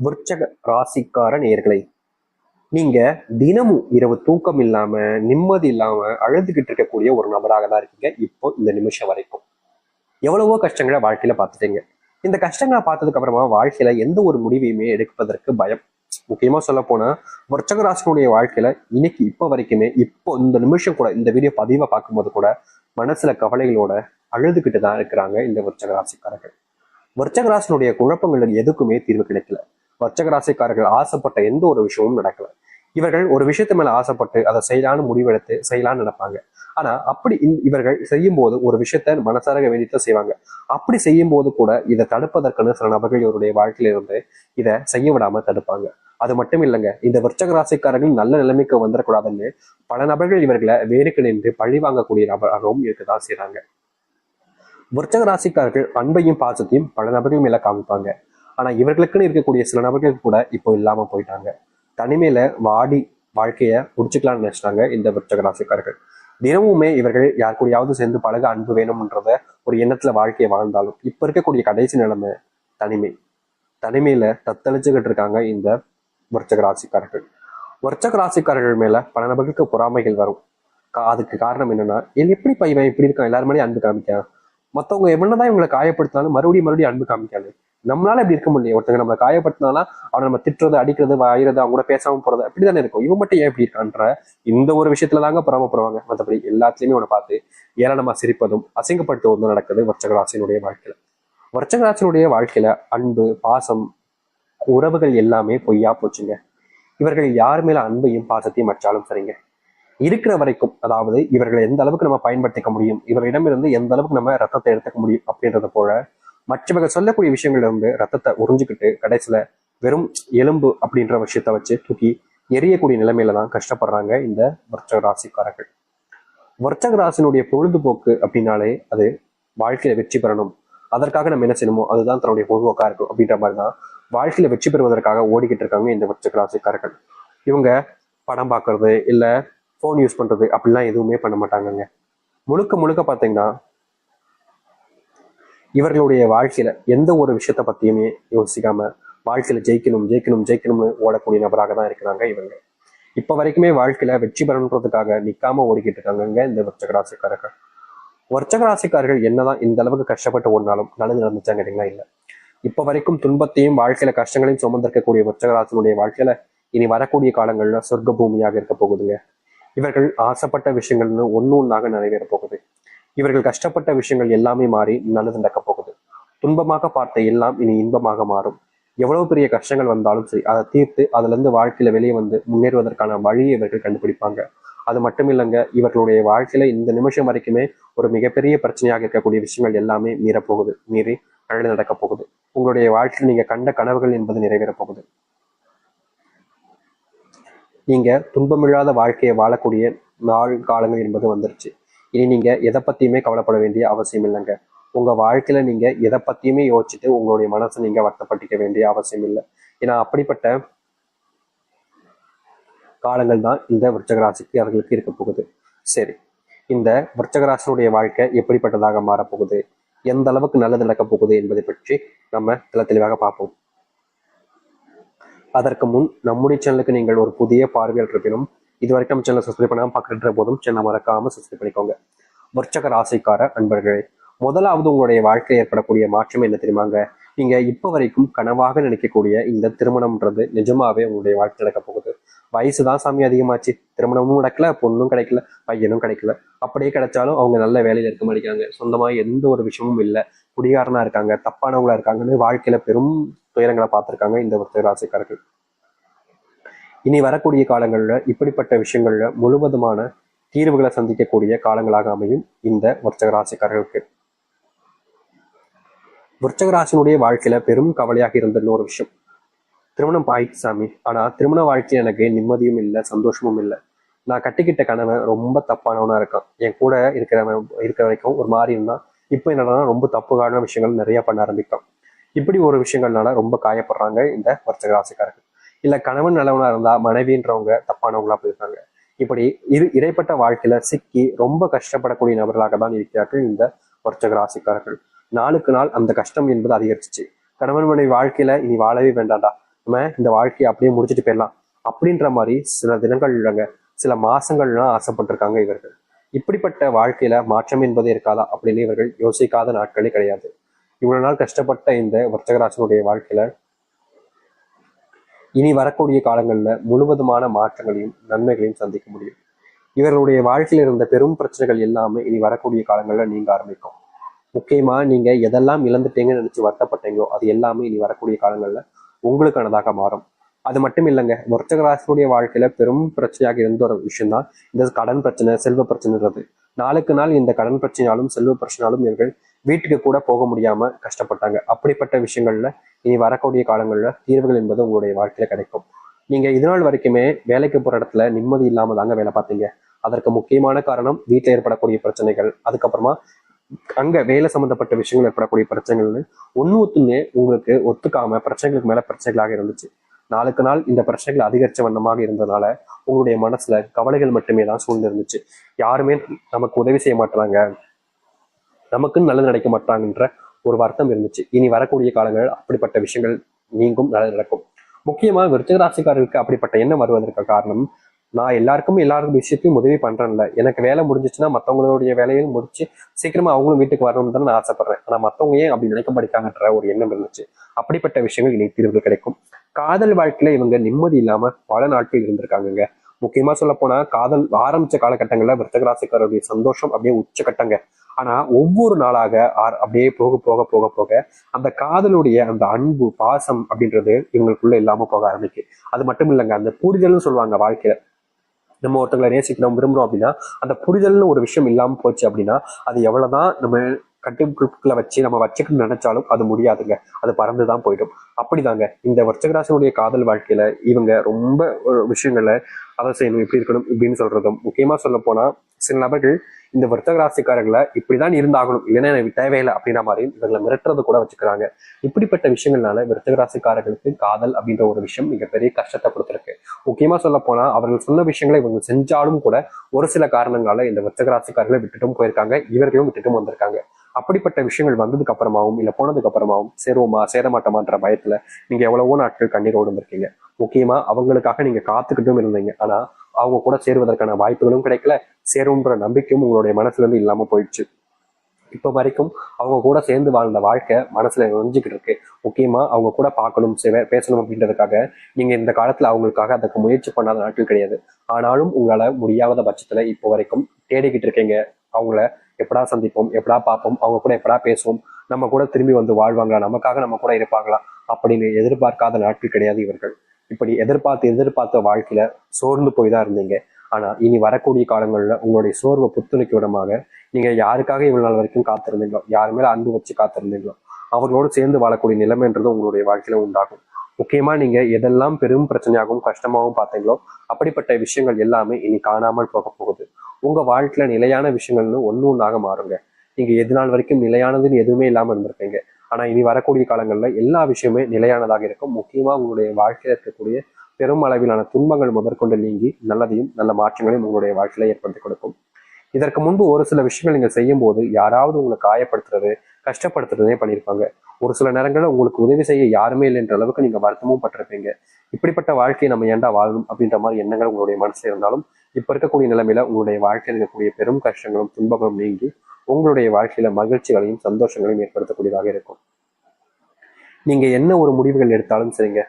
விருச்சக ராசிக்கார நேயர்களை, நீங்க தினமும் இரவு தூக்கம் இல்லாம நிம்மதி இல்லாம அழுதுகிட்டு இருக்கக்கூடிய ஒரு நபராக தான் இருக்கீங்க இப்போ இந்த நிமிஷம் வரைக்கும். எவ்வளவோ கஷ்டங்களை வாழ்க்கையில பார்த்துட்டீங்க. இந்த கஷ்டங்களை பார்த்ததுக்கு அப்புறமா வாழ்க்கையில எந்த ஒரு முடிவையுமே எடுப்பதற்கு பயம். முக்கியமா சொல்ல போனா விருச்சக ராசினுடைய வாழ்க்கையில இன்னைக்கு இப்ப வரைக்குமே இப்போ இந்த நிமிஷம் கூட இந்த வீடியோ பதிவை பார்க்கும்போது கூட மனசுல கவலைகளோட அழுதுகிட்டு தான் இருக்கிறாங்க இந்த விருச்சக ராசிக்காரர்கள். விருச்சக ராசினுடைய குழப்பங்களுக்கு எதுக்குமே தீர்வு கிடைக்கல. விருச்சக ராசிக்காரர்கள் ஆசைப்பட்ட எந்த ஒரு விஷயமும் நடக்கல. இவர்கள் ஒரு விஷயத்து மேல ஆசைப்பட்டு அதை செய்யலான்னு முடிவெடுத்து செய்யலான்னு நினைப்பாங்க. ஆனா அப்படி இவர்கள் செய்யும் போது ஒரு விஷயத்த மனசார வேண்டித்தான் செய்வாங்க. அப்படி செய்யும் போது கூட இதை தடுப்பதற்குன்னு சில நபர்கள் இவருடைய வாழ்க்கையில இருந்து இதை செய்ய விடாம தடுப்பாங்க. அது மட்டும் இல்லைங்க, இந்த விருச்சக ராசிக்காரர்கள் நல்ல நிலைமைக்கு வந்துடக்கூடாதுன்னு பல நபர்கள் இவர்களை வேருக்கு நின்று பழி வாங்கக்கூடிய நபராகவும் இருக்குதான் செய்றாங்க. விருச்சக ராசிக்காரர்கள் அன்பையும் பாசத்தையும் பல நபர்கள் மேல காமிப்பாங்க. ஆனா இவர்களுக்குன்னு இருக்கக்கூடிய சில நபர்கள் கூட இப்போ இல்லாம போயிட்டாங்க. தனிமையில வாடி வாழ்க்கைய முடிச்சுக்கலாம்னு நினைச்சிட்டாங்க இந்த விருச்சக ராசிக்காரர்கள். தினமுமே இவர்கள் யார் கூடயாவது சேர்ந்து பழக அன்பு வேணும்ன்றத ஒரு எண்ணத்துல வாழ்க்கையை வாழ்ந்தாலும் இப்ப இருக்கக்கூடிய கடைசி நிலைமை தனிமை. தனிமையில தத்தளிச்சுக்கிட்டு இருக்காங்க இந்த விருச்சக ராசிக்காரர்கள். விருச்சக ராசிக்காரர்கள் மேல பல நபர்களுக்கு பொறாமைகள் வரும். அதுக்கு காரணம் என்னன்னா, எப்படி பையன் இப்படி இருக்கான், எல்லாரும் மேலேயும் அன்பு காமிக்கான், மத்தவங்க எவ்வளவுதான் இவங்களை காயப்படுத்தினாலும் மறுபடியும் அன்பு காமிக்காது. நம்மளால இப்படி இருக்க முடியும். ஒருத்தங்க நம்மளை காயப்படுத்தினாலும் அவனை நம்ம திட்டுறது, அடிக்கிறது, வாயிறது, அவங்க கூட பேசாம போறது அப்படிதானே இருக்கும். இவன் மட்டும் ஏன் இப்படி இருக்கான்ற இந்த ஒரு விஷயத்துல தாங்க பொறாமப்படுவாங்க. மற்றபடி எல்லாத்துலயுமே அவனை பார்த்து ஏளனமா சிரிப்பதும் அசிங்கப்படுத்துவதும் நடக்குது விருச்சக ராசியினுடைய வாழ்க்கையில. விருச்சக ராசியினுடைய வாழ்க்கையில அன்பு, பாசம், உறவுகள் எல்லாமே பொய்யா போச்சுங்க. இவர்கள் யார் மேல அன்பையும் பாசத்தையும் வச்சாலும் சரிங்க, இருக்கிற வரைக்கும், அதாவது இவர்களை எந்த அளவுக்கு நம்ம பயன்படுத்திக்க முடியும், இவரிடமிருந்து எந்த அளவுக்கு நம்ம ரத்தத்தை எடுத்துக்க முடியும் அப்படின்றத போல மற்றவர்கள் சொல்லக்கூடிய விஷயங்கள்ல இருந்து ரத்தத்தை உறிஞ்சுக்கிட்டு கடைசியில வெறும் எலும்பு அப்படின்ற விஷயத்த வச்சு தூக்கி எரியக்கூடிய நிலைமையில தான் கஷ்டப்படுறாங்க இந்த விருச்சக ராசிக்காரர்கள். விருச்சக ராசினுடைய பொழுதுபோக்கு அப்படின்னாலே அது வாழ்க்கையில வெற்றி பெறணும், அதற்காக நம்ம என்ன செய்யணுமோ அதுதான் தன்னுடைய பொழுதுபோக்கா இருக்கும் அப்படின்ற மாதிரிதான் வாழ்க்கையில வெற்றி பெறுவதற்காக ஓடிக்கிட்டு இருக்காங்க இந்த விருச்சக ராசிக்காரர்கள். இவங்க படம் பார்க்கறது இல்ல போன் யூஸ் பண்றது அப்படிலாம் எதுவுமே பண்ண மாட்டாங்கங்க. முழுக்க முழுக்க பாத்தீங்கன்னா இவர்களுடைய வாழ்க்கையில எந்த ஒரு விஷயத்த பத்தியுமே யோசிக்காம வாழ்க்கையில ஜெயிக்கணும் ஜெயிக்கணும் ஜெயிக்கணும்னு ஓடக்கூடிய நபராக தான் இருக்கிறாங்க இவங்க. இப்ப வரைக்குமே வாழ்க்கையில வெற்றி பெறணுன்றதுக்காக நிக்காம ஓடிக்கிட்டு இருக்காங்க இந்த விருச்சக ராசிக்காரர்கள். விருச்சக ராசிக்காரர்கள் என்னதான் இந்த அளவுக்கு கஷ்டப்பட்டு ஓடினாலும் நல்லது நடந்துச்சாங்க கேட்டீங்களா? இல்ல. இப்ப வரைக்கும் துன்பத்தையும் வாழ்க்கையில கஷ்டங்களையும் சுமந்திருக்கக்கூடிய விருச்சக ராசினுடைய வாழ்க்கையில இனி வரக்கூடிய காலங்கள்ல சொர்க்க பூமியாக இருக்க போகுதுங்க. இவர்கள் ஆசைப்பட்ட விஷயங்கள்னு ஒன்னாக நிறைவேற போகுது. இவர்கள் கஷ்டப்பட்ட விஷயங்கள் எல்லாமே மாறி நல்லது நடக்க போகுது. துன்பமாக பார்த்த எல்லாம் இனி இன்பமாக மாறும். எவ்வளவு பெரிய கஷ்டங்கள் வந்தாலும் சரி அதை தீர்த்து அதுல இருந்து வாழ்க்கையில வெளியே வந்து முன்னேறுவதற்கான வழியை இவர்கள் கண்டுபிடிப்பாங்க. அது மட்டும் இல்லைங்க, இவர்களுடைய வாழ்க்கையில இந்த நிமிஷம் வரைக்குமே ஒரு மிகப்பெரிய பிரச்சனையாக இருக்கக்கூடிய விஷயங்கள் எல்லாமே மீறப்போகுது, மீறி நல்லது நடக்க போகுது. உங்களுடைய வாழ்க்கையில் நீங்க கண்ட கனவுகள் என்பது நிறைவேற போகுது. நீங்க துன்பமில்லாத வாழ்க்கையை வாழக்கூடிய நாள் காலங்கள் என்பது வந்துருச்சு. இனி நீங்க எதை பத்தியுமே கவலைப்பட வேண்டிய அவசியம் இல்லைங்க. உங்க வாழ்க்கையில நீங்க எதை பத்தியுமே யோசிச்சுட்டு உங்களுடைய மனசை நீங்க வருத்தப்பட்டிக்க வேண்டிய அவசியம் இல்லை. ஏன்னா அப்படிப்பட்ட காலங்கள் தான் இந்த விருச்சக ராசிக்கு அவர்களுக்கு இருக்க போகுது. சரி, இந்த விருச்சக ராசினுடைய வாழ்க்கை எப்படிப்பட்டதாக மாறப்போகுது, எந்த அளவுக்கு நல்லது நடக்க போகுது என்பதை பற்றி நம்ம தெளிவாக பார்ப்போம். அதற்கு முன் நம்முடைய சேனலுக்கு நீங்கள் ஒரு புதிய பார்வையாளர் இருப்பினும் இதுவரைக்கும் நம்ம சேனலை சப்ஸ்கிரைப் பண்ணாமல் பார்க்கின்ற போதும் சேனல் மறக்காம சப்ஸ்கிரைப் பண்ணிக்கோங்க. விருச்சக ராசிக்கார அன்பர்களே, முதலாவது உங்களுடைய வாழ்க்கையில் ஏற்படக்கூடிய மாற்றம் என்ன தெரியுமாங்க? நீங்க இப்ப வரைக்கும் கனவாக நினைக்கக்கூடிய இந்த திருமணம்ன்றது நிஜமாவே உங்களுடைய வாழ்க்கை நடக்க போகுது. வயசுதான் சாமி அதிகமாச்சு, திருமணமும் நடக்கல, பொண்ணும் கிடைக்கல, பையனும் கிடைக்கல. அப்படியே கிடைச்சாலும் அவங்க நல்ல வேலையில இருக்க மாட்டேங்கிறாங்க, சொந்தமா எந்த ஒரு விஷயமும் இல்லை, குடிகாரனா இருக்காங்க, தப்பானவங்களா இருக்காங்கன்னு வாழ்க்கையில பெரும் துயரங்களை பார்த்திருக்காங்க இந்த விருச்சக ராசிக்காரர்கள். இனி வரக்கூடிய காலங்கள்ல இப்படிப்பட்ட விஷயங்கள்ல முழுவதுமான தீர்வுகளை சந்திக்கக்கூடிய காலங்களாக அமையும் இந்த விருச்சக ராசிக்காரர்களுக்கு. விருச்சக ராசினுடைய வாழ்க்கையில பெரும் கவலையாக இருந்த இன்னொரு விஷயம், திருமணம் ஆயிடுச்சு சாமி, ஆனா திருமண வாழ்க்கையில எனக்கு நிம்மதியும் இல்லை, சந்தோஷமும் இல்லை. நான் கட்டிக்கிட்ட கணவன் ரொம்ப தப்பானவனா இருக்கான், என் கூட இருக்கிற வரைக்கும் ஒரு மாதிரி இருந்தான், இப்போ என்னன்னா ரொம்ப தப்புக்கான விஷயங்கள் நிறைய பண்ண ஆரம்பிக்கும். இப்படி ஒரு விஷயங்கள்னால ரொம்ப காயப்படுறாங்க இந்த விருச்சக ராசிக்காரர்கள். இல்ல கணவன் நல்லவனா இருந்தா மனைவின்றவங்க தப்பானவங்களா போயிருக்காங்க. இப்படி இடைப்பட்ட வாழ்க்கையில சிக்கி ரொம்ப கஷ்டப்படக்கூடிய நபர்களாக தான் இருக்கிறார்கள் இந்த விருச்சக ராசிக்காரர்கள். நாளுக்கு நாள் அந்த கஷ்டம் என்பது அதிகரிச்சிச்சு. கணவன் மனைவி வாழ்க்கையில இனி வாழவே வேண்டாம்டா, நம்ம இந்த வாழ்க்கையை அப்படியே முடிச்சுட்டு போயிடலாம் அப்படின்ற மாதிரி சில தினங்கள் இல்லைங்க, சில மாசங்கள்லாம் ஆசைப்பட்டிருக்காங்க இவர்கள். இப்படிப்பட்ட வாழ்க்கையில மாற்றம் என்பதே இருக்காதா அப்படின்னு இவர்கள் யோசிக்காத நாட்களே கிடையாது. இவ்வளவு நாள் கஷ்டப்பட்ட இந்த விருச்சிகராசினுடைய வாழ்க்கையில இனி வரக்கூடிய காலங்கள்ல முழுவதுமான மாற்றங்களையும் நன்மைகளையும் சந்திக்க முடியும். இவர்களுடைய வாழ்க்கையில் இருந்த பெரும் பிரச்சனைகள் எல்லாமே இனி வரக்கூடிய காலங்கள்ல நீங்க ஆரம்பிக்கும். முக்கியமா நீங்க எதெல்லாம் இழந்துட்டீங்கன்னு நினைச்சு வருத்தப்பட்டீங்களோ அது எல்லாமே இனி வரக்கூடிய காலங்கள்ல உங்களுக்கானதாக மாறும். அது மட்டும் இல்லைங்க, விருச்சிக ராசியுடைய வாழ்க்கையில பெரும் பிரச்சனையாக இருந்த ஒரு விஷயம் தான் இந்த கடன் பிரச்சனை, செல்வ பிரச்சனைன்றது. நாளுக்கு நாள் இந்த கடன் பிரச்சனையாலும் செல்வ பிரச்சனையாலும் இவர்கள் வீட்டுக்கு கூட போக முடியாம கஷ்டப்பட்டாங்க. அப்படிப்பட்ட விஷயங்கள்ல இனி வரக்கூடிய காலங்கள்ல தீர்வுகள் என்பது உங்களுடைய வாழ்க்கையில கிடைக்கும். நீங்க இது நாள் வரைக்குமே வேலைக்கு போற இடத்துல நிம்மதி இல்லாம தாங்க வேலை பார்த்தீங்க. அதற்கு முக்கியமான காரணம் வீட்டில் ஏற்படக்கூடிய பிரச்சனைகள், அதுக்கப்புறமா அங்க வேலை சம்பந்தப்பட்ட விஷயங்கள் ஏற்படக்கூடிய பிரச்சனைகள்னு ஒண்ணு உங்களுக்கு ஒத்துக்காம பிரச்சனைகளுக்கு மேல பிரச்சனைகளாக இருந்துச்சு. நாளுக்கு நாள் இந்த பிரச்சனைகள் அதிகரிச்ச வண்ணமாக இருந்ததுனால உங்களுடைய மனசுல கவலைகள் மட்டுமே தான் சூழ்ந்து இருந்துச்சு. யாருமே நமக்கு உதவி செய்ய மாட்டாங்க, நமக்குன்னு நல்லது நடக்க மாட்டாங்கன்ற ஒரு வருத்தம் இருந்துச்சு. இனி வரக்கூடிய காலங்கள் அப்படிப்பட்ட விஷயங்கள் நீங்கும், நல்லது நடக்கும். முக்கியமா விருச்சிக ராசிக்காரர்களுக்கு அப்படிப்பட்ட எண்ணம் வருவதற்கு காரணம், நான் எல்லாருக்கும் விஷயத்தையும் உதவி பண்றேன்ல, எனக்கு வேலை முடிஞ்சிச்சுன்னா மற்றவங்களுடைய வேலையும் முடிச்சு சீக்கிரமா அவங்களும் வீட்டுக்கு வரணும்னு தானே நான் ஆசைப்படுறேன். ஆனா மற்றவங்க ஏன் அப்படி நினைக்க படிக்காங்கன்ற ஒரு எண்ணம் இருந்துச்சு. அப்படிப்பட்ட விஷயங்கள் இனி தீர்வு கிடைக்கும். காதல் வாழ்க்கையில இவங்க நிம்மதி இல்லாம பல நாட்கள் இருந்திருக்காங்க. முக்கியமா சொல்ல போனா காதல் ஆரம்பிச்ச காலகட்டங்கள்ல விருச்சிக ராசிக்காரருடைய சந்தோஷம் அப்படியே உச்சக்கட்டங்க. ஆனா ஒவ்வொரு நாளாக அப்படியே போக போக போக போக அந்த காதலுடைய அந்த அன்பு பாசம் அப்படின்றது இவங்களுக்குள்ள இல்லாம போக ஆரம்பிக்கு. அது மட்டும் இல்லைங்க, அந்த புரிதல்னு சொல்லுவாங்க வாழ்க்கையில. நம்ம ஒருத்தங்களை நேசிக்கிறோம், விரும்புறோம் அப்படின்னா அந்த புரிதல்னு ஒரு விஷயம் இல்லாம போச்சு அப்படின்னா அது எவ்வளவுதான் நம்ம கட்டுக்குள்ள வச்சு நம்ம வச்சுக்கணும்னு நினைச்சாலும் அது முடியாதுங்க. அது பறந்துதான் போயிடும். அப்படிதாங்க இந்த விருச்சிகராசினுடைய காதல் வாழ்க்கையில இவங்க ரொம்ப விஷயங்களை அதை செய்யணும், இப்படி இருக்கணும் இப்படின்னு சொல்றதும், முக்கியமா சொல்ல போனா சில நபர்கள் இந்த விருச்சிக ராசிக்காரர்களை இப்படிதான் இருந்தாகணும், இல்லைன்னா எனக்கு தேவையில்லை அப்படின்ற மாதிரி இவங்களை மிரட்டுறது கூட வச்சுக்கிறாங்க. இப்படிப்பட்ட விஷயங்கள்னால விருச்சிக ராசிக்காரர்களுக்கு காதல் அப்படின்ற ஒரு விஷயம் மிகப்பெரிய கஷ்டத்தை கொடுத்துருக்கு. முக்கியமா சொல்ல போனா அவர்கள் சொன்ன விஷயங்களை இவங்க செஞ்சாலும் கூட ஒரு சில காரணங்களால இந்த விருச்சிக ராசிக்காரர்களை விட்டுட்டும் போயிருக்காங்க, இவர்களும் விட்டுட்டும் வந்திருக்காங்க. அப்படிப்பட்ட விஷயங்கள் வந்ததுக்கு அப்புறமாவும் இல்ல போனதுக்கு அப்புறமாவும் சேருவோமா சேரமாட்டோமான்ற பயத்துல நீங்க எவ்வளவோ நாட்கள் கண்ணீரோடு இருந்திருக்கீங்க. முக்கியமா அவங்களுக்காக நீங்க காத்துக்கிட்டும் இருந்தீங்க. ஆனா அவங்க கூட சேருவதற்கான வாய்ப்புகளும் கிடைக்கல, சேரும்ன்ற நம்பிக்கையும் உங்களுடைய மனசுல இருந்து இல்லாம போயிடுச்சு. இப்ப வரைக்கும் அவங்க கூட சேர்ந்து வாழ்ந்த வாழ்க்கை மனசுல நொஞ்சிக்கிட்டு இருக்கு. முக்கியமா அவங்க கூட பார்க்கணும், பேசணும் அப்படின்றதுக்காக நீங்க இந்த காலத்துல அவங்களுக்காக அதுக்கு முயற்சி பண்ணாத நாட்கள் கிடையாது. ஆனாலும் உங்களால முடியாத பட்சத்துல இப்போ வரைக்கும் தேடிக்கிட்டு இருக்கீங்க. அவங்கள எப்படா சந்திப்போம், எப்படா பார்ப்போம், அவங்க கூட எப்படா பேசுவோம், நம்ம கூட திரும்பி வந்து வாழ்வாங்களா, நமக்காக நம்ம கூட இருப்பாங்களா அப்படின்னு எதிர்பார்க்காத நாட்கள் கிடையாது இவர்கள். இப்படி எதிர்பார்த்த வாழ்க்கையில சோர்ந்து போய் தான் இருந்தீங்க. ஆனா இனி வரக்கூடிய காலங்கள்ல உங்களுடைய சோர்வை புத்துணர்ச்சி விடமாக நீங்க யாருக்காக இவ்வளவு நாள் வரைக்கும் காத்திருந்தீங்களோ, யாரு மேல அன்பு வச்சு காத்திருந்தீங்களோ அவர்களோடு சேர்ந்து வாழக்கூடிய நிலைமைன்றது உங்களுடைய வாழ்க்கையில உண்டாகும். முக்கியமா நீங்க எதெல்லாம் பெரும் பிரச்சனையாகவும் கஷ்டமாகவும் பார்த்தீங்களோ அப்படிப்பட்ட விஷயங்கள் எல்லாமே இனி காணாமல் போக போகுது. உங்க வாழ்க்கையில நிலையான விஷயங்கள்னு ஒண்ணாக மாறுங்க. நீங்க எது நாள் வரைக்கும் நிலையானதுன்னு எதுவுமே இல்லாம இருந்திருப்பீங்க. ஆனா இனி வரக்கூடிய காலங்கள்ல எல்லா விஷயமே நிலையானதாக இருக்கும். முக்கியமா உங்களுடைய வாழ்க்கையில இருக்கக்கூடிய பெரும் அளவிலான துன்பங்கள் முதற்கொண்டு நீங்கி நல்லதையும் நல்ல மாற்றங்களையும் உங்களுடைய வாழ்க்கையில ஏற்படுத்தி கொடுக்கும். இதற்கு முன்பு ஒரு சில விஷயங்கள் நீங்க செய்யும் போது யாராவது உங்களை காயப்படுத்துறது, கஷ்டப்படுத்துறதே பண்ணியிருப்பாங்க. ஒரு சில நேரங்களில் உங்களுக்கு உதவி செய்ய யாருமே இல்லைன்ற அளவுக்கு நீங்க வருத்தமும் பட்டிருப்பீங்க. இப்படிப்பட்ட வாழ்க்கையை நம்ம ஏன்டா வாழணும் அப்படின்ற மாதிரி எண்ணங்கள் உங்களுடைய மனசுல இருந்தாலும் இப்ப இருக்கக்கூடிய நிலைமையில உங்களுடைய வாழ்க்கையில் இருக்கக்கூடிய பெரும் கஷ்டங்களும் துன்பங்களும் நீங்கி உங்களுடைய வாழ்க்கையில மகிழ்ச்சிகளையும் சந்தோஷங்களையும் ஏற்படுத்தக்கூடியதாக இருக்கும். நீங்க என்ன ஒரு முடிவுகள் எடுத்தாலும் சரிங்க,